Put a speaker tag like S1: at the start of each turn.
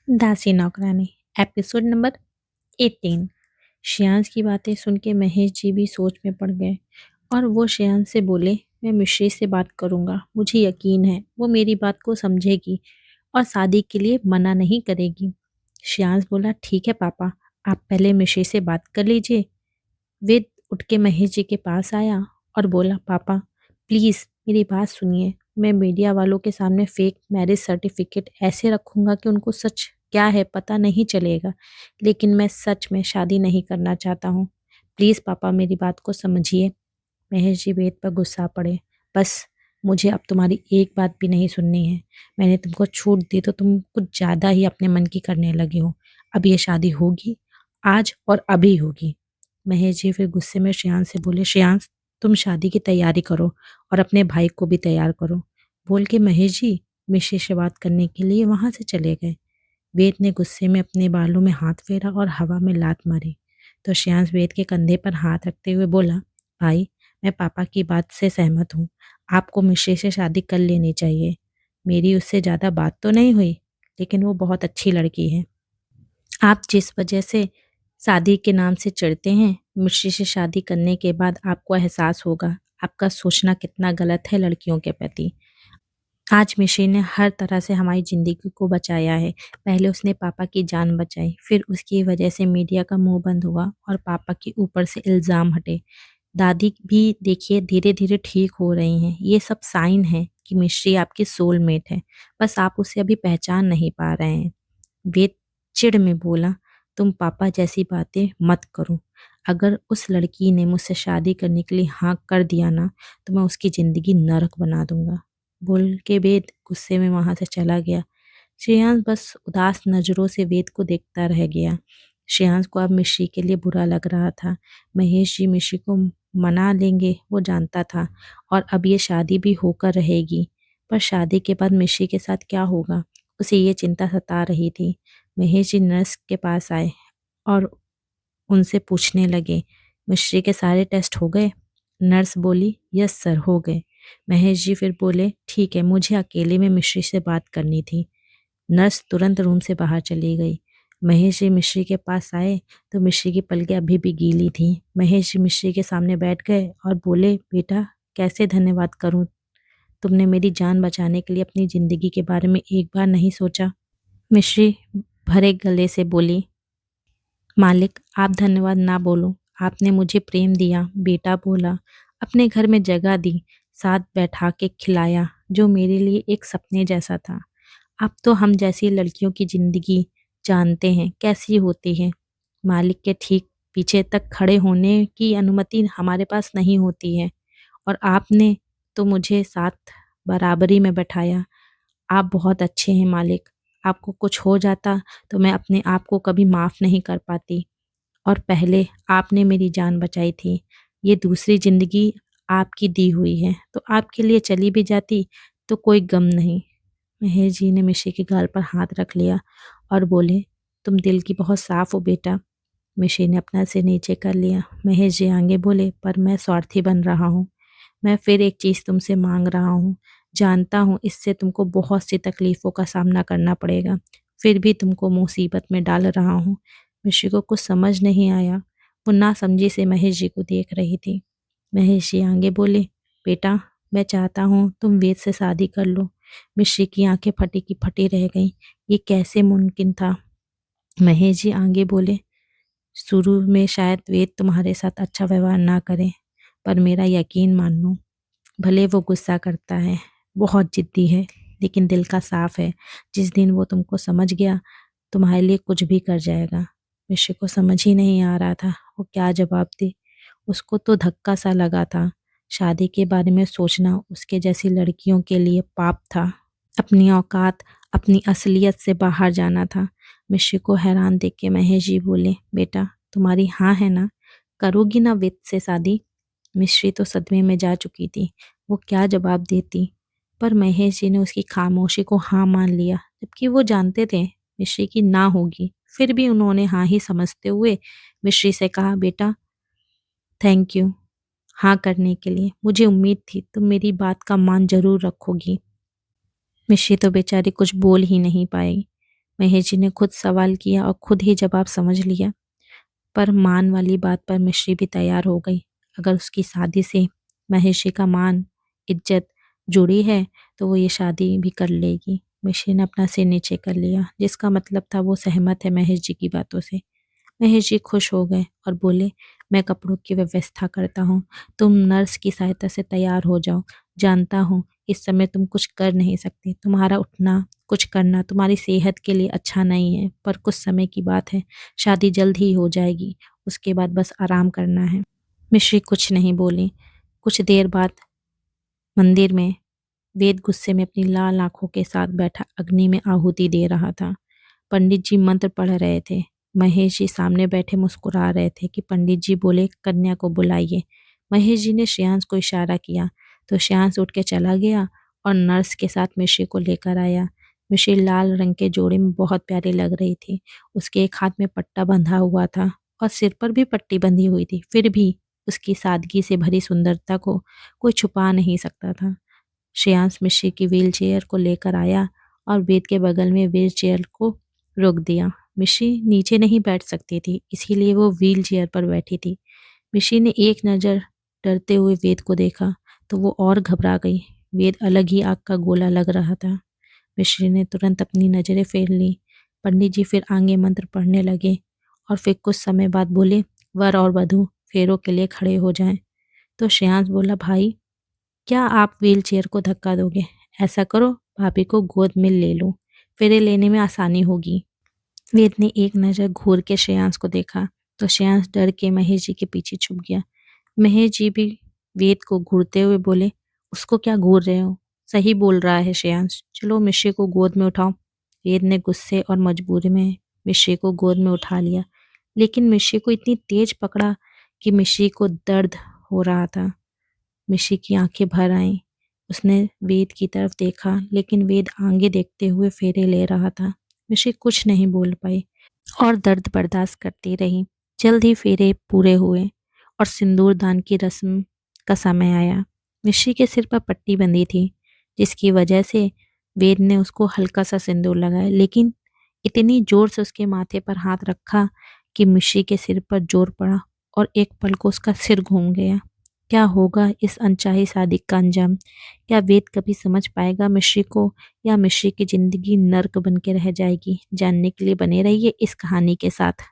S1: दासी नौकरानी episode number 18। Shreyansh की बातें सुन के महेश जी भी सोच में पड़ गए और वो श्रेयांश से बोले, मैं मिश्री से बात करूंगा, मुझे यकीन है वो मेरी बात को समझेगी और शादी के लिए मना नहीं करेगी। श्रेयांश बोला, ठीक है पापा, आप पहले मिश्री से बात कर लीजिए। वेद उठ के महेश जी के पास आया और बोला, पापा प्लीज़ मेरी बात सुनिए। मैं मीडिया वालों के सामने फेक मैरिज सर्टिफिकेट ऐसे रखूंगा कि उनको सच क्या है पता नहीं चलेगा, लेकिन मैं सच में शादी नहीं करना चाहता हूँ। प्लीज़ पापा मेरी बात को समझिए। महेश जी वेद पर गुस्सा पड़े। बस मुझे अब तुम्हारी एक बात भी नहीं सुननी है। मैंने तुमको छूट दी तो तुम कुछ ज़्यादा ही अपने मन की करने लगे हो। अब ये शादी होगी, आज और अभी होगी। महेश जी फिर गुस्से में श्रेयांश से बोले, श्रेयांश तुम शादी की तैयारी करो और अपने भाई को भी तैयार करो। बोल के महेश जी मिश्री से बात करने के लिए वहां से चले गए। वेद ने गुस्से में अपने बालों में हाथ फेरा और हवा में लात मारी तो श्रेयांश वेद के कंधे पर हाथ रखते हुए बोला, भाई मैं पापा की बात से सहमत हूँ। आपको मिश्री से शादी कर लेनी चाहिए। मेरी उससे ज़्यादा बात तो नहीं हुई, लेकिन वो बहुत अच्छी लड़की है। आप जिस वजह से शादी के नाम से चिढ़ते हैं, मिश्री से शादी करने के बाद आपको एहसास होगा आपका सोचना कितना गलत है लड़कियों के प्रति। आज मिश्री ने हर तरह से हमारी ज़िंदगी को बचाया है। पहले उसने पापा की जान बचाई, फिर उसकी वजह से मीडिया का मुंह बंद हुआ और पापा के ऊपर से इल्ज़ाम हटे। दादी भी देखिए धीरे धीरे ठीक हो रही हैं। ये सब साइन है कि मिश्री आपकी सोलमेट है, बस आप उसे अभी पहचान नहीं पा रहे हैं। वेद चिढ़ में बोला, तुम पापा जैसी बातें मत करो। अगर उस लड़की ने मुझसे शादी करने के लिए हाँ कर दिया ना, तो मैं उसकी ज़िंदगी नरक बना दूंगा। बोल के वेद गुस्से में वहां से चला गया। श्रेयांश बस उदास नज़रों से वेद को देखता रह गया। श्रेयांश को अब मिश्री के लिए बुरा लग रहा था। महेश जी मिश्री को मना लेंगे वो जानता था, और अब ये शादी भी होकर रहेगी। पर शादी के बाद मिश्री के साथ क्या होगा, उसे ये चिंता सता रही थी। महेश जी नर्स के पास आए और उनसे पूछने लगे, मिश्री के सारे टेस्ट हो गए? नर्स बोली, यस सर हो गए। महेश जी फिर बोले, ठीक है, मुझे अकेले में मिश्री से बात करनी थी। नर्स तुरंत रूम से बाहर चली गई। महेश जी मिश्री के पास आए तो मिश्री की पलकें अभी भी गीली थीं। महेश जी मिश्री के सामने बैठ गए और बोले, बेटा कैसे धन्यवाद करूं? तुमने मेरी जान बचाने के लिए अपनी ज़िंदगी के बारे में एक बार नहीं सोचा। मिश्री भरे गले से बोली, मालिक आप धन्यवाद ना बोलो। आपने मुझे प्रेम दिया, बेटा बोला, अपने घर में जगह दी, साथ बैठा के खिलाया, जो मेरे लिए एक सपने जैसा था। अब तो हम जैसी लड़कियों की ज़िंदगी जानते हैं कैसी होती है। मालिक के ठीक पीछे तक खड़े होने की अनुमति हमारे पास नहीं होती है, और आपने तो मुझे साथ बराबरी में बैठाया। आप बहुत अच्छे हैं मालिक। आपको कुछ हो जाता तो मैं अपने आप को कभी माफ़ नहीं कर पाती, और पहले आपने मेरी जान बचाई थी। ये दूसरी ज़िंदगी आपकी दी हुई है, तो आपके लिए चली भी जाती तो कोई गम नहीं। महेश जी ने मिश्री के गाल पर हाथ रख लिया और बोले, तुम दिल की बहुत साफ हो बेटा। मिश्री ने अपना सिर नीचे कर लिया। महेश जी आगे बोले, पर मैं स्वार्थी बन रहा हूँ। मैं फिर एक चीज़ तुमसे मांग रहा हूँ। जानता हूँ इससे तुमको बहुत सी तकलीफ़ों का सामना करना पड़ेगा, फिर भी तुमको मुसीबत में डाल रहा हूँ। मिश्री को कुछ समझ नहीं आया। वो नासमझी से महेश जी को देख रही थी। महेश जी आगे बोले, बेटा मैं चाहता हूँ तुम वेद से शादी कर लो। मिश्री की आंखें फटी की फटी रह गईं। ये कैसे मुमकिन था? महेश जी आगे बोले, शुरू में शायद वेद तुम्हारे साथ अच्छा व्यवहार ना करे, पर मेरा यकीन मान लो, भले वो गुस्सा करता है, बहुत जिद्दी है, लेकिन दिल का साफ है। जिस दिन वो तुमको समझ गया, तुम्हारे लिए कुछ भी कर जाएगा। मिश्री को समझ ही नहीं आ रहा था वो क्या जवाब दे। उसको तो धक्का सा लगा था। शादी के बारे में सोचना उसके जैसी लड़कियों के लिए पाप था। अपनी औकात, अपनी असलियत से बाहर जाना था। मिश्री को हैरान देख के महेश जी बोले, बेटा तुम्हारी हाँ है ना? करोगी ना विद से शादी? मिश्री तो सदमे में जा चुकी थी। वो क्या जवाब देती, पर महेश जी ने उसकी खामोशी को हाँ मान लिया, जबकि वो जानते थे मिश्री की ना होगी। फिर भी उन्होंने हाँ ही समझते हुए मिश्री से कहा, बेटा थैंक यू हाँ करने के लिए। मुझे उम्मीद थी तुम मेरी बात का मान जरूर रखोगी। मिश्री तो बेचारी कुछ बोल ही नहीं पाई। महेश जी ने खुद सवाल किया और खुद ही जवाब समझ लिया। पर मान वाली बात पर मिश्री भी तैयार हो गई। अगर उसकी शादी से महेश जी का मान, इज्जत जुड़ी है तो वो ये शादी भी कर लेगी। मिश्री ने अपना सिर नीचे कर लिया, जिसका मतलब था वो सहमत है महेश जी की बातों से। महेश जी खुश हो गए और बोले, मैं कपड़ों की व्यवस्था करता हूँ, तुम नर्स की सहायता से तैयार हो जाओ। जानता हूँ इस समय तुम कुछ कर नहीं सकती, तुम्हारा उठना कुछ करना तुम्हारी सेहत के लिए अच्छा नहीं है, पर कुछ समय की बात है, शादी जल्द ही हो जाएगी, उसके बाद बस आराम करना है। मिश्री कुछ नहीं बोली। कुछ देर बाद मंदिर में वेद गुस्से में अपनी लाल आंखों के साथ बैठा अग्नि में आहुति दे रहा था। पंडित जी मंत्र पढ़ रहे थे। महेश जी सामने बैठे मुस्कुरा रहे थे कि पंडित जी बोले, कन्या को बुलाइए। महेश जी ने श्रेयांश को इशारा किया तो श्रेयांश उठ के चला गया और नर्स के साथ मिश्री को लेकर आया। मिश्री लाल रंग के जोड़े में बहुत प्यारी लग रही थी। उसके एक हाथ में पट्टा बंधा हुआ था और सिर पर भी पट्टी बंधी हुई थी। फिर भी उसकी सादगी से भरी सुंदरता को कोई छुपा नहीं सकता था। श्रेयांश मिश्री की व्हील चेयर को लेकर आया और वेद के बगल में व्हील चेयर को रोक दिया। मिश्री नीचे नहीं बैठ सकती थी, इसीलिए वो व्हील चेयर पर बैठी थी। मिश्री ने एक नज़र डरते हुए वेद को देखा तो वो और घबरा गई। वेद अलग ही आग का गोला लग रहा था। मिश्री ने तुरंत अपनी नज़रें फेर ली। पंडित जी फिर आगे मंत्र पढ़ने लगे और फिर कुछ समय बाद बोले, वर और वधू फेरों के लिए खड़े हो जाएं। तो श्रेयांश बोला, भाई क्या आप व्हील चेयर को धक्का दोगे? ऐसा करो, भाभी को गोद में ले लो, फेरे लेने में आसानी होगी। वेद ने एक नज़र घूर के श्रेयांश को देखा तो श्रेयांश डर के महेश जी के पीछे छुप गया। महेश जी भी वेद को घूरते हुए बोले, उसको क्या घूर रहे हो? सही बोल रहा है श्रेयांश, चलो मिश्री को गोद में उठाओ। वेद ने गुस्से और मजबूरी में मिश्री को गोद में उठा लिया, लेकिन मिश्री को इतनी तेज पकड़ा कि मिश्री को दर्द हो रहा था। मिश्री की आंखें भर आईं। उसने वेद की तरफ देखा, लेकिन वेद आगे देखते हुए फेरे ले रहा था। मिश्री कुछ नहीं बोल पाई और दर्द बर्दाश्त करती रही। जल्द ही फेरे पूरे हुए और सिंदूर दान की रस्म का समय आया। मिश्री के सिर पर पट्टी बंधी थी, जिसकी वजह से वेद ने उसको हल्का सा सिंदूर लगाया, लेकिन इतनी जोर से उसके माथे पर हाथ रखा कि मिश्री के सिर पर जोर पड़ा और एक पल को उसका सिर घूम गया। क्या होगा इस अनचाही शादी का अंजाम? क्या वेद कभी समझ पाएगा मिश्री को, या मिश्री की जिंदगी नर्क बन के रह जाएगी? जानने के लिए बने रहिए इस कहानी के साथ।